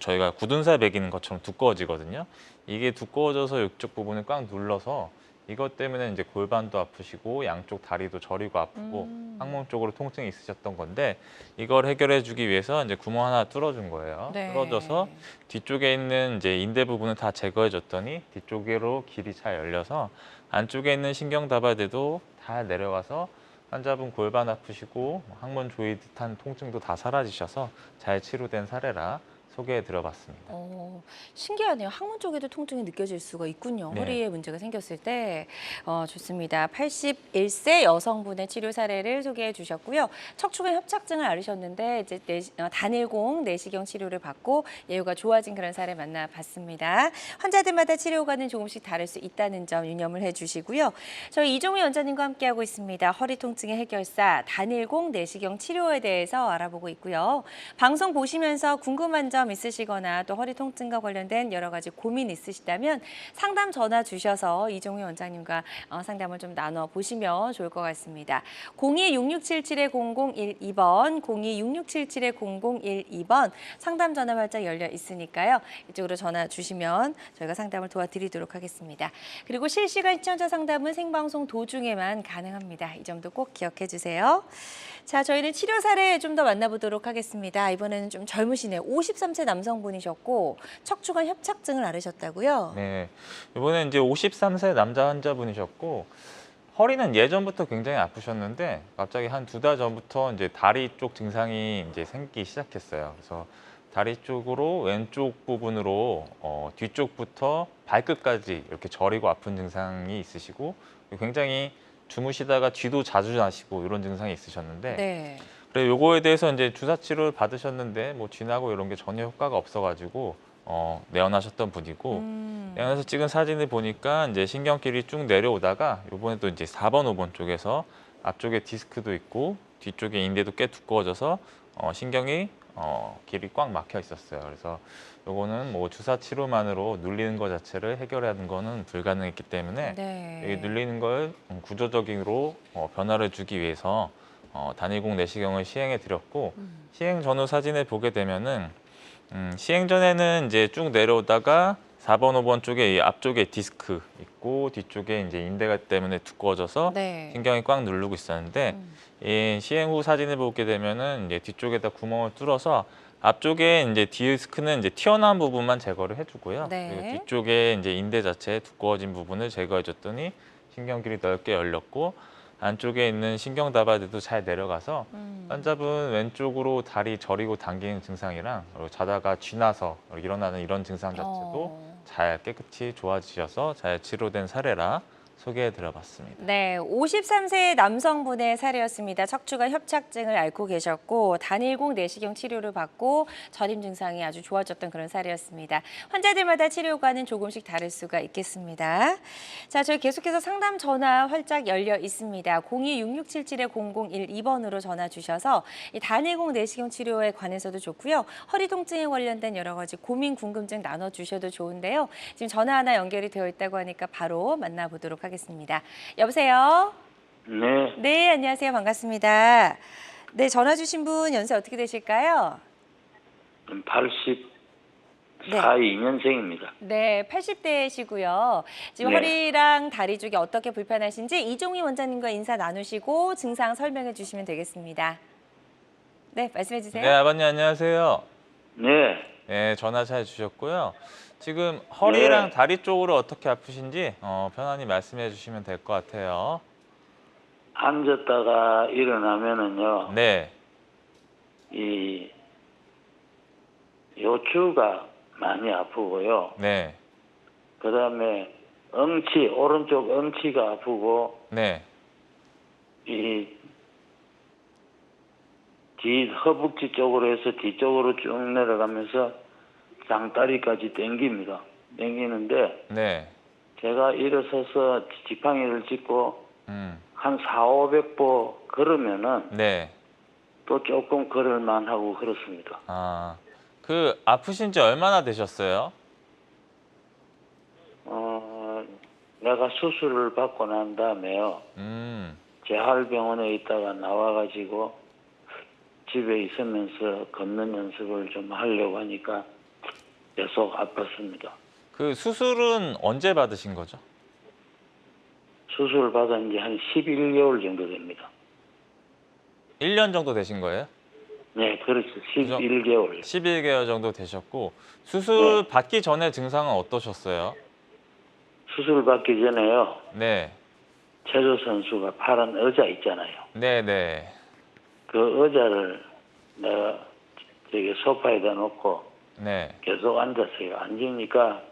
저희가 굳은살 먹이는 것처럼 두꺼워지거든요. 이게 두꺼워져서 이쪽 부분을 꽉 눌러서 이것 때문에 이제 골반도 아프시고 양쪽 다리도 저리고 아프고 항문 쪽으로 통증이 있으셨던 건데 이걸 해결해 주기 위해서 이제 구멍 하나 뚫어준 거예요. 네. 뚫어져서 뒤쪽에 있는 이제 인대 부분을 다 제거해 줬더니 뒤쪽으로 길이 잘 열려서 안쪽에 있는 신경 다발대도 다 내려와서 환자분 골반 아프시고 항문 조이 듯한 통증도 다 사라지셔서 잘 치료된 사례라 소개해 드려봤습니다. 신기하네요. 항문 쪽에도 통증이 느껴질 수가 있군요. 네. 허리에 문제가 생겼을 때. 좋습니다. 81세 여성분의 치료 사례를 소개해 주셨고요. 척추관 협착증을 앓으셨는데 이제 단일공 내시경 치료를 받고 예후가 좋아진 그런 사례 만나봤습니다. 환자들마다 치료과는 조금씩 다를 수 있다는 점 유념을 해주시고요. 저희 이종희 원장님과 함께하고 있습니다. 허리 통증의 해결사 단일공 내시경 치료에 대해서 알아보고 있고요. 방송 보시면서 궁금한 점 있으시거나 또 허리 통증과 관련된 여러 가지 고민 있으시다면 상담 전화 주셔서 이종희 원장님과 상담을 좀 나눠보시면 좋을 것 같습니다. 02-6677-0012번, 02-6677-0012번 상담 전화 활짝 열려 있으니까요. 이쪽으로 전화 주시면 저희가 상담을 도와드리도록 하겠습니다. 그리고 실시간 시청자 상담은 생방송 도중에만 가능합니다. 이 점도 꼭 기억해 주세요. 자, 저희는 치료 사례 좀 더 만나보도록 하겠습니다. 이번에는 좀 젊으시네요. 53세 남성분이셨고 척추관 협착증을 앓으셨다고요? 네, 이번에 이제 53세 남자 환자분이셨고 허리는 예전부터 굉장히 아프셨는데 갑자기 한 2달 전부터 이제 다리 쪽 증상이 이제 생기기 시작했어요. 그래서 다리 쪽으로 왼쪽 부분으로 뒤쪽부터 발끝까지 이렇게 저리고 아픈 증상이 있으시고 굉장히 주무시다가 쥐도 자주 나시고 이런 증상이 있으셨는데 네. 그래 요거에 대해서 이제 주사 치료를 받으셨는데 뭐 쥐나고 이런 게 전혀 효과가 없어가지고 내원하셨던 분이고 내원해서 찍은 사진을 보니까 이제 신경길이 쭉 내려오다가 요번에 또 이제 4번, 5번 쪽에서 앞쪽에 디스크도 있고 뒤쪽에 인대도 꽤 두꺼워져서 신경이 길이 꽉 막혀 있었어요. 그래서 요거는 뭐 주사 치료만으로 눌리는 것 자체를 해결하는 거는 불가능했기 때문에 네. 이 눌리는 걸 구조적으로 변화를 주기 위해서 단일공 내시경을 시행해 드렸고 시행 전후 사진을 보게 되면은 시행 전에는 이제 쭉 내려오다가 4번, 5번 쪽에 이 앞쪽에 디스크 있고 뒤쪽에 이제 인대가 때문에 두꺼워져서 네. 신경이 꽉 누르고 있었는데 이 시행 후 사진을 보게 되면은 이제 뒤쪽에다 구멍을 뚫어서 앞쪽에 이제 디스크는 이제 튀어나온 부분만 제거를 해주고요. 네. 그리고 뒤쪽에 이제 인대 자체 두꺼워진 부분을 제거해줬더니 신경길이 넓게 열렸고 안쪽에 있는 신경 다발대도 잘 내려가서 환자분 왼쪽으로 다리 저리고 당기는 증상이랑 그리고 자다가 쥐나서 일어나는 이런 증상 자체도 잘 깨끗이 좋아지셔서 잘 치료된 사례라 소개해 드려봤습니다. 네, 53세 남성분의 사례였습니다. 척추관 협착증을 앓고 계셨고 단일공 내시경 치료를 받고 저림 증상이 아주 좋아졌던 그런 사례였습니다. 환자들마다 치료과는 조금씩 다를 수가 있겠습니다. 자, 저희 계속해서 상담 전화 활짝 열려 있습니다. 02-6677-0012번으로 전화 주셔서 이 단일공 내시경 치료에 관해서도 좋고요. 허리 통증에 관련된 여러 가지 고민, 궁금증 나눠주셔도 좋은데요. 지금 전화 하나 연결이 되어 있다고 하니까 바로 만나보도록 하겠습니다. 여보세요? 네, 네, 안녕하세요. 반갑습니다. 네, 전화 주신 분 연세 어떻게 되실까요? 82년생입니다. 네, 80대시고요. 지금 네. 허리랑 다리 쪽이 어떻게 불편하신지 이종희 원장님과 인사 나누시고 증상 설명해 주시면 되겠습니다. 네, 말씀해 주세요. 네, 아버님 안녕하세요. 네, 네, 전화 잘 주셨고요. 지금 허리랑 네. 다리 쪽으로 어떻게 아프신지 편안히 말씀해 주시면 될 것 같아요. 앉았다가 일어나면은요, 네, 이 요추가 많이 아프고요. 네, 그 다음에 오른쪽 엉치가 아프고, 네. 이 뒤 허벅지 쪽으로 해서 뒤쪽으로 쭉 내려가면서 장다리까지 당기는데, 네. 제가 일어서서 지팡이를 짚고 음, 한 400~500보 걸으면은 네. 또 조금 걸을만 하고 그렇습니다. 아, 그 아프신 지 얼마나 되셨어요? 내가 수술을 받고 난 다음에요. 음, 재활병원에 있다가 나와가지고 집에 있으면서 걷는 연습을 좀 하려고 하니까 계속 아팠습니다. 그 수술은 언제 받으신 거죠? 수술 받은 지 한 11개월 정도 됩니다. 1년 정도 되신 거예요? 네, 그렇죠. 11개월. 11개월 정도 되셨고 수술 받기 전에 증상은 어떠셨어요? 수술 받기 전에요. 네, 체조 선수가 파란 의자 있잖아요. 네, 네, 그 의자를 내가 저기 소파에다 놓고 네, 계속 앉았어요. 앉으니까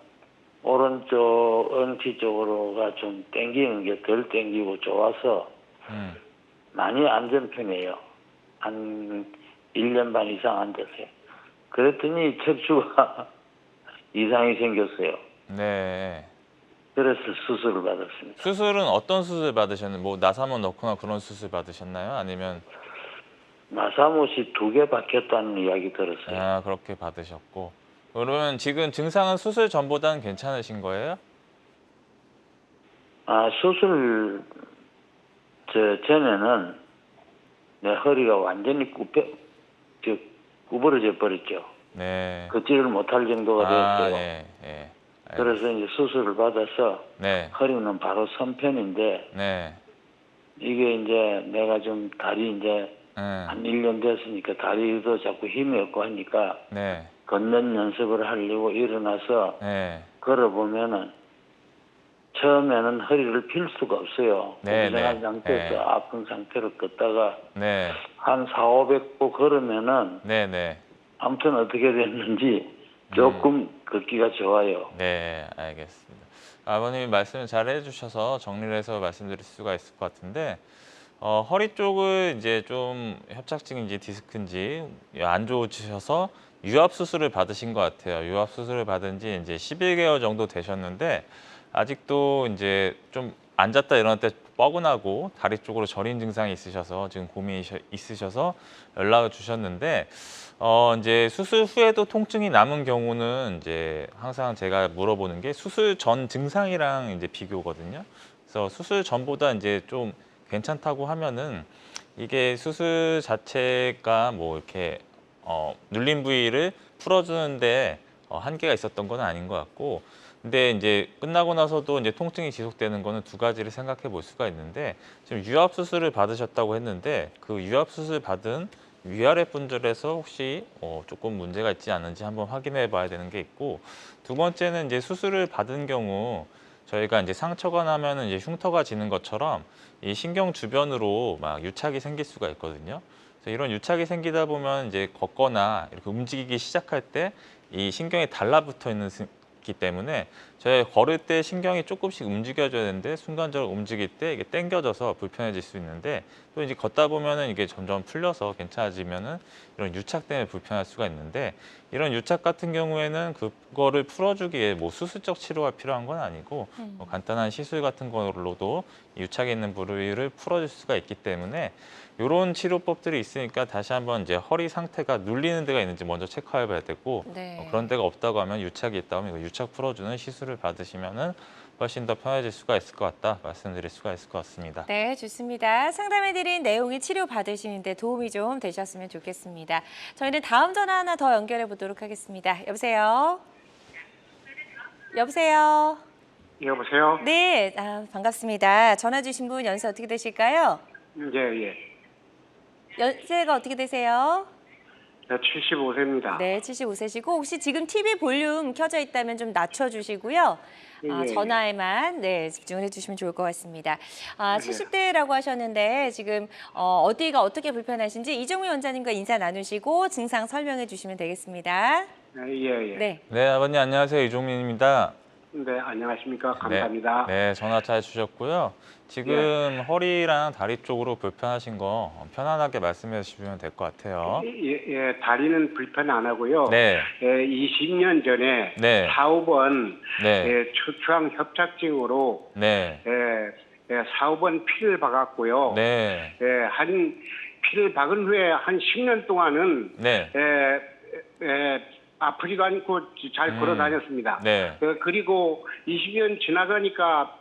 오른쪽 엉치 쪽으로가 좀 땡기는 게 덜 땡기고 좋아서 많이 앉은 편이에요. 한 1년 반 이상 앉았어요. 그랬더니 척추가 이상이 생겼어요. 네. 그래서 수술을 받았습니다. 수술은 어떤 수술 받으셨나요? 뭐 나사모 넣거나 그런 수술 받으셨나요? 아니면 나사못이 2개 박혔다는 이야기 들었어요. 그렇게 받으셨고 그러면 지금 증상은 수술 전보다는 괜찮으신 거예요? 수술 전에는 내 허리가 완전히 구부러져 버렸죠. 네. 걷지를 못할 정도가 되었어요. 예, 예. 그래서 이제 수술을 받아서 네, 허리는 바로 선 편인데 네, 이게 이제 내가 좀 다리 이제 한 1년 됐으니까 다리도 자꾸 힘이 없고 하니까 네, 걷는 연습을 하려고 일어나서 네, 걸어보면은 처음에는 허리를 필 수가 없어요. 네, 고생한 네, 상태에서 네. 아픈 상태로 걷다가 네, 한 400~500보 걸으면은 네, 네, 아무튼 어떻게 됐는지 조금 걷기가 좋아요. 네, 알겠습니다. 아버님이 말씀을 잘 해주셔서 정리를 해서 말씀드릴 수가 있을 것 같은데 허리 쪽은 이제 좀 협착증인지 디스크인지 안 좋으셔서 유압 수술을 받으신 것 같아요. 유압 수술을 받은 지 이제 11개월 정도 되셨는데 아직도 이제 좀 앉았다 일어날 때 뻐근하고 다리 쪽으로 저린 증상이 있으셔서 지금 고민이 있으셔서 연락을 주셨는데 이제 수술 후에도 통증이 남은 경우는 이제 항상 제가 물어보는 게 수술 전 증상이랑 이제 비교거든요. 그래서 수술 전보다 이제 좀 괜찮다고 하면은 이게 수술 자체가 뭐 이렇게 눌린 부위를 풀어주는데 한계가 있었던 건 아닌 것 같고, 근데 이제 끝나고 나서도 이제 통증이 지속되는 거는 두 가지를 생각해 볼 수가 있는데, 지금 유압 수술을 받으셨다고 했는데 그 유압 수술 받은 위아래 분절에서 혹시 조금 문제가 있지 않은지 한번 확인해 봐야 되는 게 있고, 두 번째는 이제 수술을 받은 경우 저희가 이제 상처가 나면은 이제 흉터가 지는 것처럼 이 신경 주변으로 막 유착이 생길 수가 있거든요. 그래서 이런 유착이 생기다 보면 이제 걷거나 이렇게 움직이기 시작할 때 이 신경이 달라붙어 있기 때문에 저희가 걸을 때 신경이 조금씩 움직여줘야 되는데 순간적으로 움직일 때 이게 당겨져서 불편해질 수 있는데, 또 이제 걷다 보면은 이게 점점 풀려서 괜찮아지면은 이런 유착 때문에 불편할 수가 있는데, 이런 유착 같은 경우에는 그거를 풀어주기 위해 뭐 수술적 치료가 필요한 건 아니고 뭐 간단한 시술 같은 걸로도 유착이 있는 부위를 풀어줄 수가 있기 때문에 이런 치료법들이 있으니까 다시 한번 이제 허리 상태가 눌리는 데가 있는지 먼저 체크해 봐야 되고, 네. 그런 데가 없다고 하면 유착이 있다고 하면 이거 유착 풀어주는 시술을 받으시면은 훨씬 더 편해질 수가 있을 것 같다 말씀드릴 수가 있을 것 같습니다. 네, 좋습니다. 상담해드린 내용이 치료 받으시는데 도움이 좀 되셨으면 좋겠습니다. 저희는 다음 전화 하나 더 연결해 보도록 하겠습니다. 여보세요? 여보세요? 여보세요? 네, 반갑습니다. 전화 주신 분 연세 어떻게 되실까요? 예. 연세가 어떻게 되세요? 네, 75세입니다. 네, 75세시고 혹시 지금 TV 볼륨 켜져 있다면 좀 낮춰주시고요. 예. 전화에만 집중을 해주시면 좋을 것 같습니다. 예. 70대라고 하셨는데 지금 어디가 어떻게 불편하신지 이종우 원장님과 인사 나누시고 증상 설명해 주시면 되겠습니다. 예. 네. 네, 아버님 안녕하세요. 이종민입니다. 네, 안녕하십니까. 감사합니다. 네, 전화 잘 주셨고요. 지금 허리랑 다리 쪽으로 불편하신 거 편안하게 말씀해 주시면 될 것 같아요. 예, 다리는 불편 안 하고요. 네, 20년 전에 네. 4~5번 네, 척추암 협착증으로 네, 4~5번 피를 박았고요. 네, 한 피를 박은 후에 한 10년 동안은 네, 아프지도 않고 잘 걸어 다녔습니다. 네. 그리고 20년 지나가니까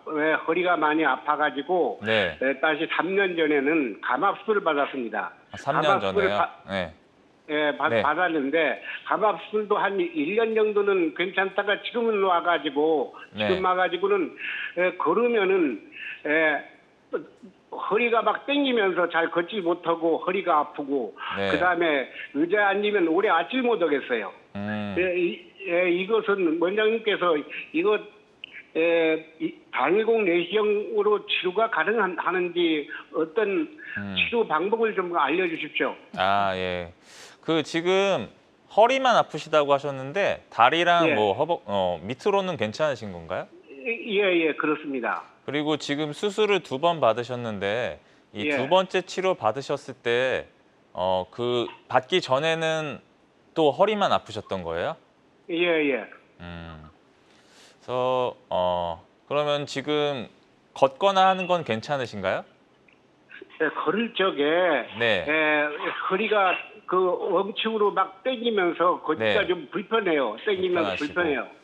허리가 많이 아파가지고 네. 다시 3년 전에는 감압수를 받았습니다. 3년 전에요. 네. 네. 받았는데 감압술도 한 1년 정도는 괜찮다가 지금은 와가지고 네. 지금 와가지고는 걸으면은 허리가 막 땡기면서 잘 걷지 못하고 허리가 아프고 네. 그다음에 의자에 앉으면 오래 앉질 못하겠어요. 이것은 원장님께서 이거 당일공 내시경으로 치료가 가능한지 어떤 치료 방법을 좀 알려주십시오. 아, 예. 그 지금 허리만 아프시다고 하셨는데 다리랑 예. 뭐 허벅 밑으로는 괜찮으신 건가요? 예, 그렇습니다. 그리고 지금 수술을 2번 받으셨는데 이 예. 2번째 치료 받으셨을 때 그 받기 전에는 또 허리만 아프셨던 거예요? 예. 그래서 그러면 지금 걷거나 하는 건 괜찮으신가요? 걸을 적에 네. 허리가 그 엄측으로 막 땡기면서 걷기가 네. 좀 불편해요. 땡기면서 불편하시고. 불편해요.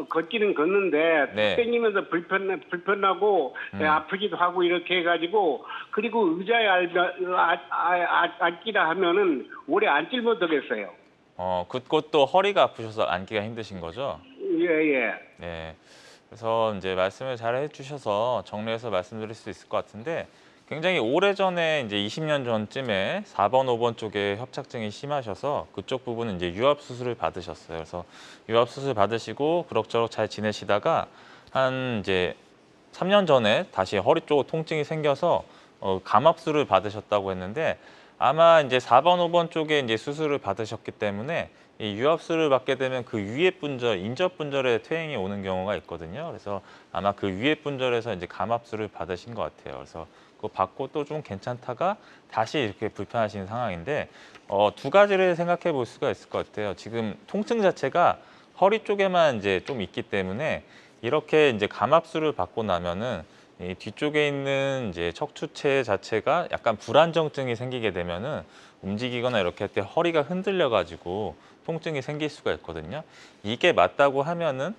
걷기는 걷는데 네. 땡기면서 불편하고 아프기도 하고 이렇게 해가지고 그리고 의자에 앉기라 하면은 오래 앉질 못하겠어요. 그것도 허리가 아프셔서 앉기가 힘드신 거죠? 예. 네. 그래서 이제 말씀을 잘 해주셔서 정리해서 말씀드릴 수 있을 것 같은데 굉장히 오래전에 이제 20년 전쯤에 4번, 5번 쪽에 협착증이 심하셔서 그쪽 부분은 이제 유압 수술을 받으셨어요. 그래서 유압 수술 받으시고 그럭저럭 잘 지내시다가 한 이제 3년 전에 다시 허리 쪽 통증이 생겨서 감압술을 받으셨다고 했는데 아마 이제 4번, 5번 쪽에 이제 수술을 받으셨기 때문에 이 유압술을 받게 되면 그 위에 분절, 인접 분절에 퇴행이 오는 경우가 있거든요. 그래서 아마 그 위에 분절에서 이제 감압술을 받으신 것 같아요. 그래서 그거 받고 또 좀 괜찮다가 다시 이렇게 불편하신 상황인데 2가지를 생각해 볼 수가 있을 것 같아요. 지금 통증 자체가 허리 쪽에만 이제 좀 있기 때문에 이렇게 이제 감압술을 받고 나면은 이 뒤쪽에 있는 이제 척추체 자체가 약간 불안정증이 생기게 되면은 움직이거나 이렇게 할 때 허리가 흔들려 가지고 통증이 생길 수가 있거든요. 이게 맞다고 하면은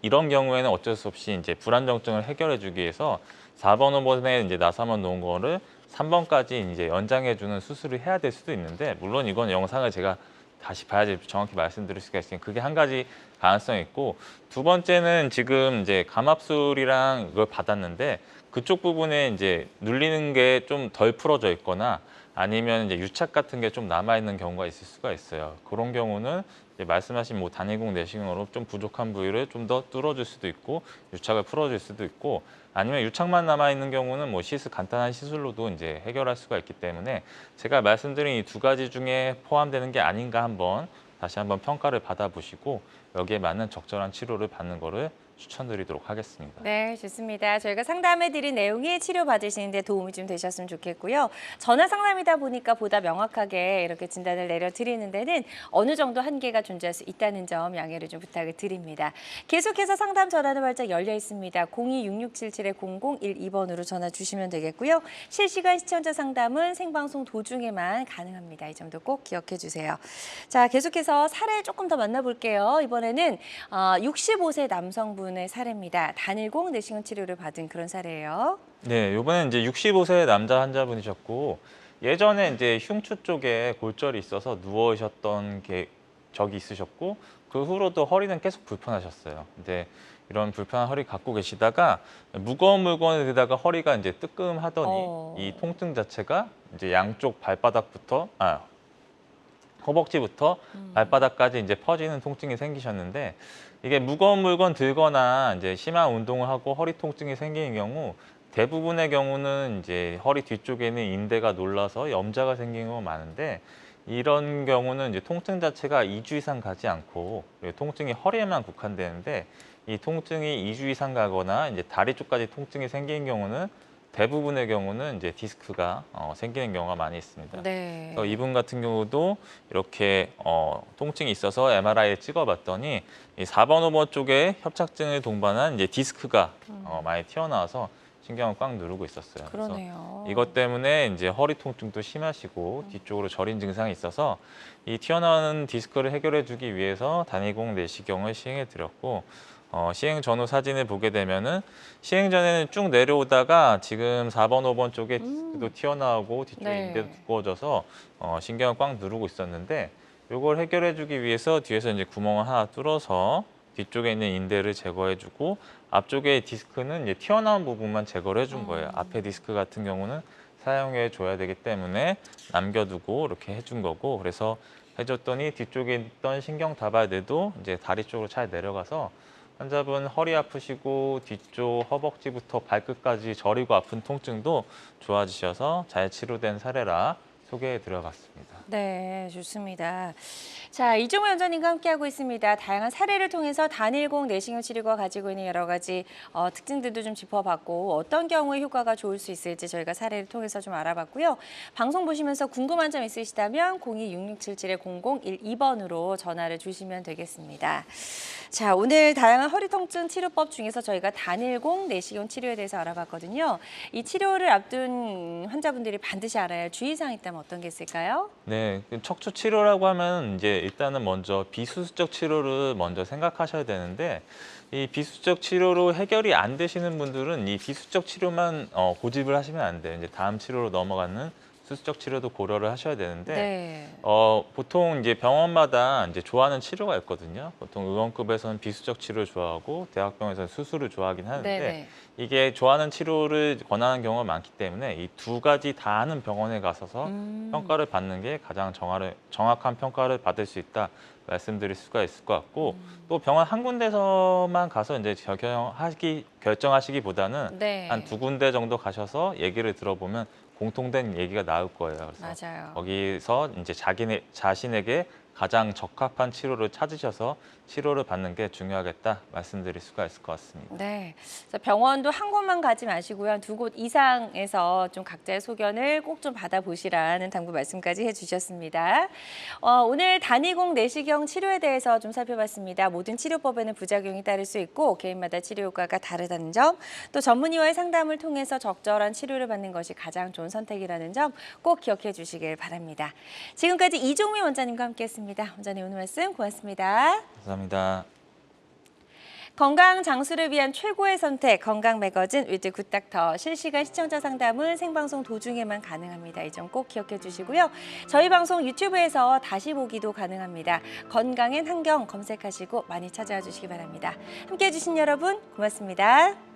이런 경우에는 어쩔 수 없이 이제 불안정증을 해결해 주기 위해서 4번, 5번에 이제 나사만 놓은 거를 3번까지 이제 연장해 주는 수술을 해야 될 수도 있는데 물론 이건 영상을 제가 다시 봐야지 정확히 말씀드릴 수가 있으니까 그게 한 가지 가능성이 있고 2번째는 지금 이제 감압술이랑 이걸 받았는데 그쪽 부분에 이제 눌리는 게 좀 덜 풀어져 있거나 아니면 이제 유착 같은 게 좀 남아 있는 경우가 있을 수가 있어요. 그런 경우는 이제 말씀하신 뭐 단일공 내시경으로 좀 부족한 부위를 좀 더 뚫어줄 수도 있고 유착을 풀어줄 수도 있고 아니면 유착만 남아 있는 경우는 뭐 간단한 시술로도 이제 해결할 수가 있기 때문에 제가 말씀드린 이 2가지 중에 포함되는 게 아닌가 다시 한번 평가를 받아보시고 여기에 맞는 적절한 치료를 받는 거를 추천드리도록 하겠습니다. 네, 좋습니다. 저희가 상담해드린 내용이 치료받으시는 데 도움이 좀 되셨으면 좋겠고요. 전화 상담이다 보니까 보다 명확하게 이렇게 진단을 내려드리는 데는 어느 정도 한계가 존재할 수 있다는 점 양해를 좀 부탁을 드립니다. 계속해서 상담 전화는 활짝 열려 있습니다. 026677-0012번으로 전화 주시면 되겠고요. 실시간 시청자 상담은 생방송 도중에만 가능합니다. 이 점도 꼭 기억해 주세요. 자, 계속해서 사례 조금 더 만나볼게요. 이번에는 65세 남성분 의 사례입니다. 단일공 내시경 치료를 받은 그런 사례예요. 네, 이번엔 이제 65세 남자 환자분이셨고 예전에 이제 흉추 쪽에 골절이 있어서 누워있었던 적이 있으셨고 그 후로도 허리는 계속 불편하셨어요. 근데 이런 불편한 허리 갖고 계시다가 무거운 물건에다가 허리가 이제 뜨끔하더니 이 통증 자체가 이제 양쪽 발바닥부터 허벅지부터 발바닥까지 이제 퍼지는 통증이 생기셨는데 이게 무거운 물건 들거나 이제 심한 운동을 하고 허리 통증이 생기는 경우 대부분의 경우는 이제 허리 뒤쪽에는 인대가 놀라서 염자가 생기는 경우가 많은데 이런 경우는 이제 통증 자체가 2주 이상 가지 않고 통증이 허리에만 국한되는데 이 통증이 2주 이상 가거나 이제 다리 쪽까지 통증이 생기는 경우는 대부분의 경우는 이제 디스크가 생기는 경우가 많이 있습니다. 네. 그래서 이분 같은 경우도 이렇게 통증이 있어서 MRI를 찍어봤더니 이 4번, 5번 쪽에 협착증을 동반한 이제 디스크가 많이 튀어나와서 신경을 꽉 누르고 있었어요. 그러네요. 그래서 이것 때문에 이제 허리 통증도 심하시고 뒤쪽으로 저린 증상이 있어서 이 튀어나오는 디스크를 해결해주기 위해서 단일공 내시경을 시행해 드렸고 시행 전후 사진을 보게 되면은 시행 전에는 쭉 내려오다가 지금 4번, 5번 쪽에 디스크도 튀어나오고 뒤쪽에 네. 인대도 두꺼워져서 신경을 꽉 누르고 있었는데 이걸 해결해주기 위해서 뒤에서 이제 구멍을 하나 뚫어서 뒤쪽에 있는 인대를 제거해주고 앞쪽에 디스크는 이제 튀어나온 부분만 제거를 해준 거예요. 앞에 디스크 같은 경우는 사용해 줘야 되기 때문에 남겨두고 이렇게 해준 거고 그래서 해줬더니 뒤쪽에 있던 신경 다발들도 이제 다리 쪽으로 잘 내려가서 환자분 허리 아프시고 뒤쪽 허벅지부터 발끝까지 저리고 아픈 통증도 좋아지셔서 잘 치료된 사례라 소개해 드려봤습니다. 네, 좋습니다. 자, 이종우 원장님과 함께하고 있습니다. 다양한 사례를 통해서 단일공 내시경 치료가 가지고 있는 여러 가지 특징들도 좀 짚어봤고 어떤 경우에 효과가 좋을 수 있을지 저희가 사례를 통해서 좀 알아봤고요. 방송 보시면서 궁금한 점 있으시다면 02-6677-0012번으로 전화를 주시면 되겠습니다. 자, 오늘 다양한 허리 통증 치료법 중에서 저희가 단일공 내시경 치료에 대해서 알아봤거든요. 이 치료를 앞둔 환자분들이 반드시 알아야 할 주의사항이 있다면 어떤 게 있을까요? 네, 척추 치료라고 하면 이제 일단은 먼저 비수술적 치료를 먼저 생각하셔야 되는데 이 비수술적 치료로 해결이 안 되시는 분들은 이 비수술적 치료만 고집을 하시면 안 돼요. 이제 다음 치료로 넘어가는 수술적 치료도 고려를 하셔야 되는데 네. 보통 이제 병원마다 이제 좋아하는 치료가 있거든요. 보통 의원급에서는 비수술적 치료를 좋아하고 대학병원에서는 수술을 좋아하긴 하는데 네네. 이게 좋아하는 치료를 권하는 경우가 많기 때문에 이 두 가지 다 하는 병원에 가셔서 평가를 받는 게 가장 정확한 평가를 받을 수 있다 말씀드릴 수가 있을 것 같고 또 병원 한 군데서만 가서 이제 결정하시기보다는 네. 한 두 군데 정도 가셔서 얘기를 들어보면 공통된 얘기가 나올 거예요. 그래서 맞아요. 거기서 이제 자신에게 가장 적합한 치료를 찾으셔서 치료를 받는 게 중요하겠다 말씀드릴 수가 있을 것 같습니다. 네, 그래서 병원도 한 곳만 가지 마시고요. 한 두 곳 이상에서 좀 각자의 소견을 꼭 좀 받아보시라는 당부 말씀까지 해주셨습니다. 오늘 단이공 내시경 치료에 대해서 좀 살펴봤습니다. 모든 치료법에는 부작용이 따를 수 있고 개인마다 치료 효과가 다르다는 점, 또 전문의와의 상담을 통해서 적절한 치료를 받는 것이 가장 좋은 선택이라는 점 꼭 기억해 주시길 바랍니다. 지금까지 이종미 원장님과 함께했습니다. 원장님 오늘 말씀 고맙습니다. 감사합니다. 건강 장수를 위한 최고의 선택 건강 매거진 위드 굿닥터 실시간 시청자 상담은 생방송 도중에만 가능합니다. 이 점 꼭 기억해 주시고요. 저희 방송 유튜브에서 다시 보기도 가능합니다. 건강엔 한경 검색하시고 많이 찾아와 주시기 바랍니다. 함께해 주신 여러분 고맙습니다.